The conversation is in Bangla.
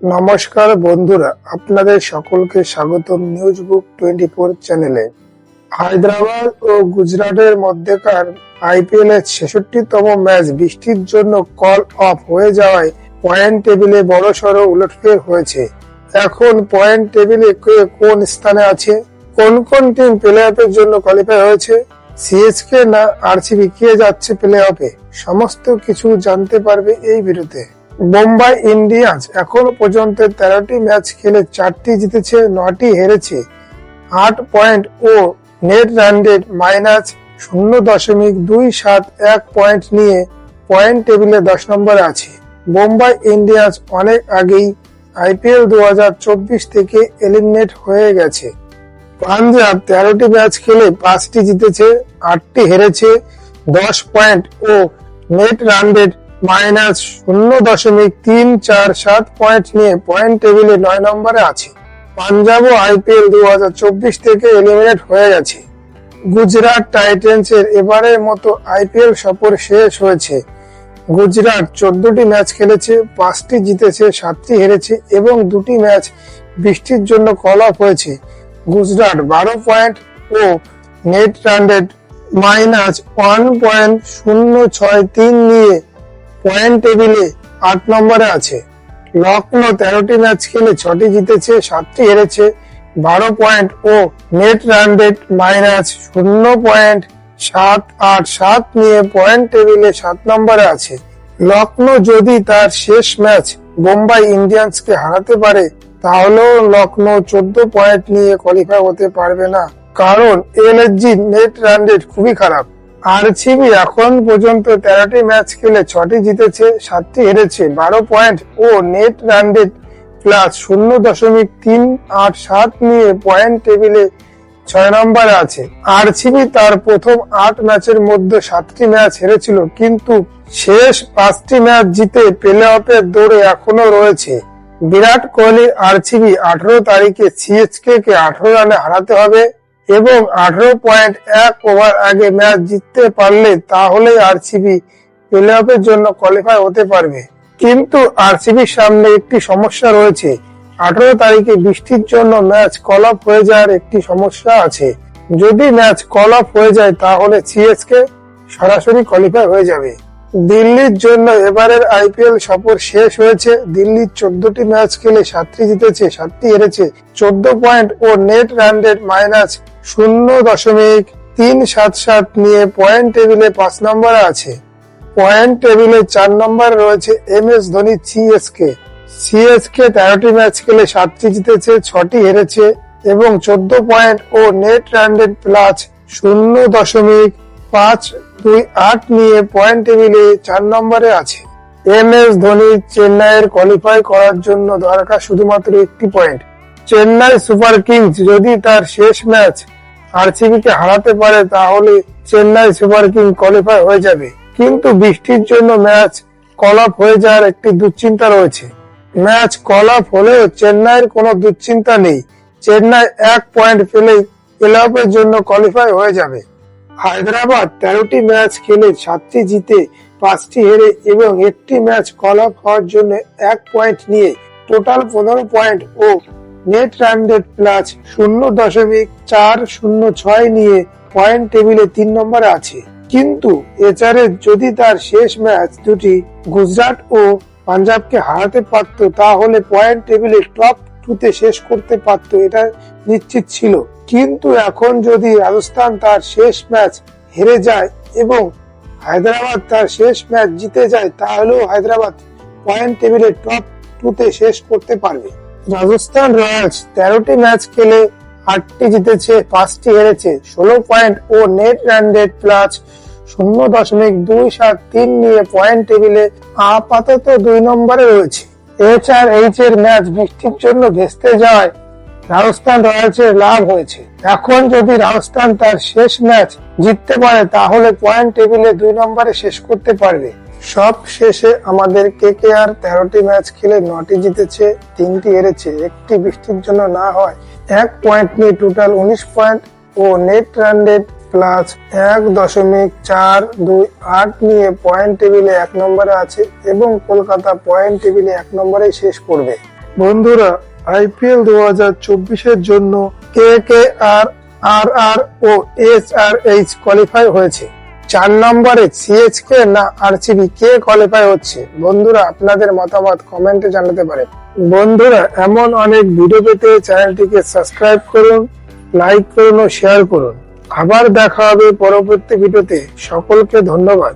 নমস্কার বন্ধুরা, আপনাদের সকলকে স্বাগতম নিউজ বুক 24 চ্যানেলে। হায়দ্রাবাদ ও গুজরাটের মধ্যেকার আইপিএল এর 66তম ম্যাচ বৃষ্টির জন্য কল অফ হয়ে যাওয়ায় পয়েন্ট টেবিলে বড়সড় উলটফের হয়েছে। এখন পয়েন্ট টেবিলে কে কোন স্থানে আছে, কোন কোন টিম প্লে অফের জন্য কোয়ালিফাই হয়েছে, সিএসকে না আরসিবি কে যাচ্ছে প্লে অফে, সমস্ত কিছু জানতে পারবে এই ভিডিওতে। মুম্বাই ইন্ডিয়ান্স এখনো পর্যন্ত 13টি ম্যাচ খেলে 4টি জিতেছে, 9টি হেরেছে। 8 পয়েন্ট ও নেট রান রেট -0.271 পয়েন্ট নিয়ে পয়েন্ট টেবিলে 10 নম্বরে আছে। মুম্বাই ইন্ডিয়ান্স অনেক আগেই আইপিএল 2024 থেকে এলিমিনেট হয়ে গেছে। পাঞ্জাব 13টি ম্যাচ খেলে 5টি জিতেছে, 8টি হেরেছে। 10 পয়েন্ট ও নেট রান রেট -0.347 পয়েন্ট নিয়ে পয়েন্ট টেবিলে 9 নম্বরে আছে। পাঞ্জাবও আইপিএল 2024 থেকে এলিমিনেট হয়ে গেছে। গুজরাট টাইটেন্সের এবারের মতো আইপিএল সফর শেষ হয়েছে। গুজরাট 14টি ম্যাচ খেলেছে, 5টি জিতেছে, 7টি হেরেছে এবং 2টি ম্যাচ বৃষ্টির জন্য কল অফ হয়েছে। গুজরাট 12 পয়েন্ট ও নেট রান রেট -1.063 নিয়ে পয়েন্ট টেবিলে 8 নম্বরে আছে। লখনৌ 13টি ম্যাচ খেলে 6টি জিতেছে, 7টি হেরেছে। 12 পয়েন্ট ও নেট রান রেট -0.787 নিয়ে পয়েন্ট টেবিলে 7 নম্বরে আছে। লখনৌ যদি তার শেষ ম্যাচ মুম্বাই ইন্ডিয়ান্সকে হারাতে পারে তাহলেও লখনৌ 14 পয়েন্ট নিয়ে কোয়ালিফাই হতে পারবে না, কারণ এলএসজি নেট রান রেট খুবই খারাপ। আরসিবি এখন পর্যন্ত 13টি ম্যাচ খেলে 6টি জিতেছে, 7টি হেরেছে। 12 পয়েন্ট ও নেট রান রেট +0.387 নিয়ে পয়েন্ট টেবিলে 6 নম্বরে আছে। আরসিবি তার প্রথম 8 ম্যাচের মধ্যে 7টি ম্যাচ হেরেছিল, কিন্তু শেষ 5টি ম্যাচ জিতে প্লে অফের দৌড়ে এখনো রয়েছে। বিরাট কোহলি আরসিবি 18 তারিখে সিএসকে কে 18 রানে হারাতে হবে এবং 18.1 ওভার আগে ম্যাচ জিততে পারলে তাহলেই আরসিবি প্লে অফের জন্য কোয়ালিফাই হতে পারবে। কিন্তু আরসিবির সামনে একটি সমস্যা রয়েছে। 18 তারিখে বৃষ্টির জন্য ম্যাচ কল অফ হয়ে যাওয়ার একটি সমস্যা আছে। যদি ম্যাচ কল অফ হয়ে যায় তাহলে সিএসকে সরাসরি কোয়ালিফাই হয়ে যাবে। দিল্লির জন্য এবারের আইপিএল সফর শেষ হয়েছে। দিল্লি 14টি ম্যাচ খেলে 7টি জিতেছে, 7টি হেরেছে। 14 পয়েন্ট ও নেট রান রেট -0.377 নিয়ে পয়েন্ট টেবিলে 5 নম্বরে আছে। পয়েন্ট টেবিলে 4 নম্বরে রয়েছে এমএস ধোনি সিএসকে। সিএসকে 13টি ম্যাচ খেলে 7টি জিতেছে, 6টি হেরেছে এবং 14 পয়েন্ট ও নেট রান রেট +0.528 নিয়ে পয়েন্ট টেবিলে 4 নম্বরে আছে। এমএস ধোনি চেন্নাইয়ের কোয়ালিফাই করার জন্য দরকার শুধুমাত্র একটি পয়েন্ট। চেন্নাই সুপার কিংস যদি তার শেষ ম্যাচ আরসিবি কে হারাতে পারে তাহলে চেন্নাই সুপার কিংস কোয়ালিফাই হয়ে যাবে। কিন্তু বৃষ্টির জন্য ম্যাচ কল অফ হয়ে যাওয়ার একটি দুশ্চিন্তা রয়েছে। ম্যাচ কল অফ হলেও চেন্নাইয়ের কোনো দুশ্চিন্তা নেই। চেন্নাই 1 পয়েন্ট পেলেই প্লে অফের জন্য কোয়ালিফাই হয়ে যাবে। হায়দ্রাবাদ 13টি ম্যাচ খেলে 7টি জিতে, 5টি হেরে এবং একটি ম্যাচ কল অফ হওয়ার জন্য 1 পয়েন্ট নিয়ে টোটাল 15 পয়েন্ট ও নেট রান রেট +0.406 নিয়ে পয়েন্ট টেবিলে 3 নম্বরে আছে। কিন্তু এছাড়া যদি তার শেষ ম্যাচ দুটি গুজরাট ও পাঞ্জাবকে হারাতে পারত তাহলে পয়েন্ট টেবিলে টপ 2তে শেষ করতে পারত, এটা নিশ্চিত ছিল। কিন্তু এখন যদি রাজস্থান তার শেষ ম্যাচ হেরে যায় এবং হায়দ্রাবাদ তার শেষ ম্যাচ জিতে যায় তাহলেও হায়দ্রাবাদ পয়েন্ট টেবিলে টপ 2তে শেষ করতে পারবে। রাজস্থান রয়্যালস 13টি ম্যাচ খেলে 8টি জিতেছে, 5টি হেরেছে। 16 পয়েন্ট ও নেট রান রেট +0.273 নিয়ে পয়েন্ট টেবিলে আপাতত 2 নম্বরে রয়েছে। এইচআরএইচ এর ম্যাচ বৃষ্টির জন্য ভেস্তে যাওয়ায় রাজস্থান রয়্যালসের লাভ হয়েছে। এখন যদি রাজস্থান তার শেষ ম্যাচ জিততে পারে তাহলে পয়েন্ট টেবিলে 2 নম্বরে শেষ করতে পারবে। সব শেষে আমাদের কেকেআর 13টি ম্যাচ খেলে 9টি জিতেছে, 3টি হেরেছে। একটি বৃষ্টির জন্য না হয় 1 পয়েন্ট নিয়ে টোটাল 19 পয়েন্ট ও নেট রান রেট +1.428 নিয়ে পয়েন্ট টেবিলে 1 নম্বরে আছে এবং কলকাতা পয়েন্ট টেবিলে 1 নম্বরে শেষ করবে। বন্ধুরা, আইপিএল 2024-এর জন্য KKR, RR ও SRH কোয়ালিফাই হয়েছে। 4 নম্বরে CSK না RCB কে কোয়ালিফাই হচ্ছে? বন্ধুরা, আপনাদের মতামত কমেন্টে জানাতে পারেন। বন্ধুরা, এমন অনেক ভিডিও পেতে চ্যানেলটিকে সাবস্ক্রাইব করুন, লাইক করুন ও শেয়ার করুন। আবার দেখা হবে পরবর্তী ভিডিওতে। সকলকে ধন্যবাদ।